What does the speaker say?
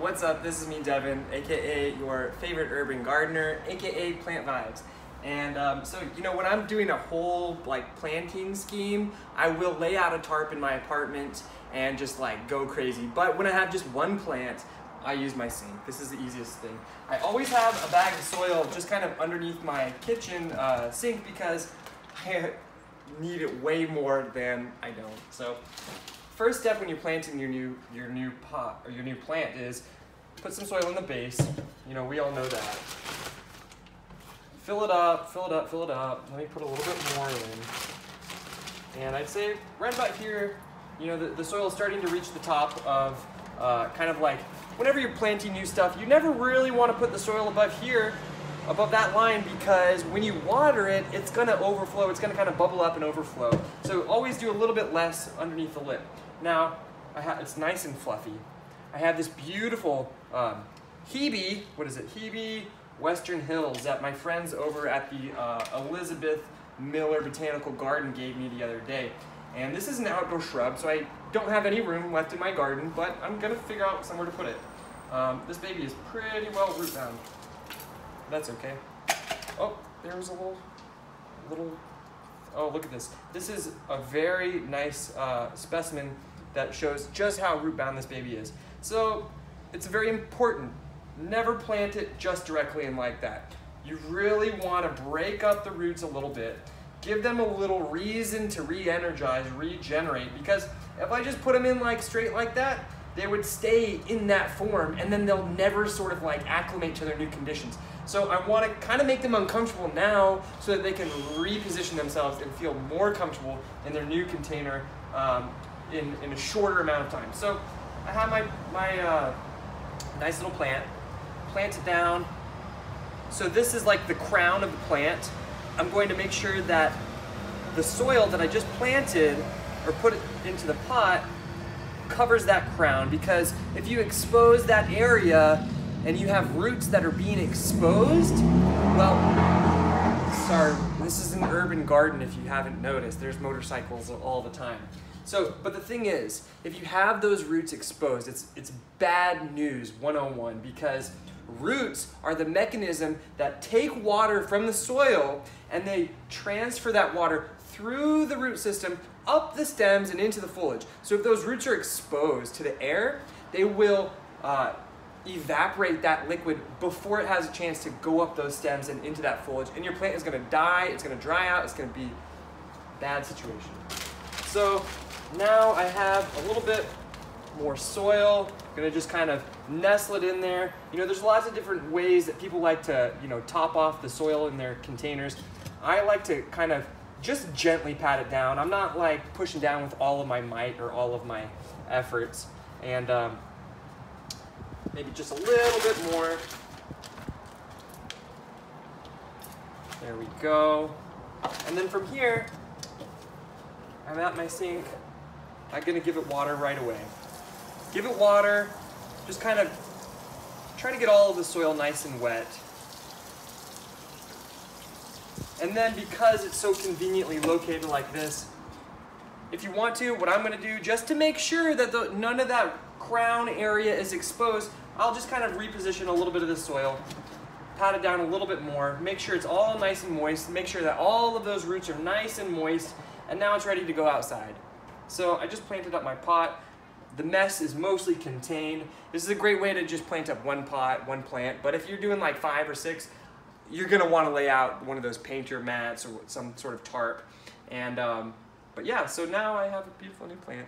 What's up? This is me, Devin, aka your favorite urban gardener, aka Plant Vibes. And so, when I'm doing a whole planting scheme, I will lay out a tarp in my apartment and just go crazy. But when I have just one plant, I use my sink. This is the easiest thing. I always have a bag of soil just kind of underneath my kitchen sink because I need it way more than I don't. So, first step when you're planting your new pot or your new plant is put some soil in the base. We all know that. Fill it up, fill it up, fill it up. Let me put a little bit more in. And I'd say right about here, the soil is starting to reach the top of kind of like whenever you're planting new stuff, you never really want to put the soil above here, above that line, because when you water it, it's going to overflow. It's going to kind of bubble up and overflow. So always do a little bit less underneath the lip. Now, it's nice and fluffy. I have this beautiful Hebe, Hebe Western Hills that my friends over at the Elizabeth Miller Botanical Garden gave me the other day. And this is an outdoor shrub, so I don't have any room left in my garden, but I'm gonna figure out somewhere to put it. This baby is pretty well root bound. That's okay. Oh, there was a little, oh, look at this. This is a very nice specimen that shows just how root bound this baby is. So it's very important. Never plant it just directly in like that. You really want to break up the roots a little bit. Give them a little reason to re-energize, regenerate, because if I just put them in straight like that, they would stay in that form and then they'll never sort of acclimate to their new conditions. So I want to kind of make them uncomfortable now so that they can reposition themselves and feel more comfortable in their new container in a shorter amount of time. So I have my nice little plant it down. So this is like the crown of the plant. I'm going to make sure that the soil that I just planted or put it into the pot covers that crown, because if you expose that area and you have roots that are being exposed, well, sorry, this is an urban garden if you haven't noticed. There's motorcycles all the time. So, but the thing is, if you have those roots exposed, it's bad news 101, because roots are the mechanism that take water from the soil and they transfer that water through the root system up the stems and into the foliage. So if those roots are exposed to the air, they will evaporate that liquid before it has a chance to go up those stems and into that foliage, and your plant is going to die, it's going to dry out, it's going to be a bad situation. So now I have a little bit more soil. I'm gonna just kind of nestle it in there. There's lots of different ways that people like to, top off the soil in their containers. I like to kind of just gently pat it down. I'm not pushing down with all of my might or all of my efforts. And maybe just a little bit more. There we go. And then from here, I'm at my sink. I'm gonna give it water right away. Give it water, just kind of try to get all of the soil nice and wet. And then because it's so conveniently located like this, if you want to, what I'm gonna do, just to make sure that none of that crown area is exposed, I'll just kind of reposition a little bit of the soil, pat it down a little bit more, make sure it's all nice and moist, make sure that all of those roots are nice and moist, and now it's ready to go outside. So I just planted up my pot. The mess is mostly contained. This is a great way to just plant up one pot, one plant, but if you're doing 5 or 6, you're gonna wanna lay out one of those painter mats or some sort of tarp. And, but yeah, so now I have a beautiful new plant.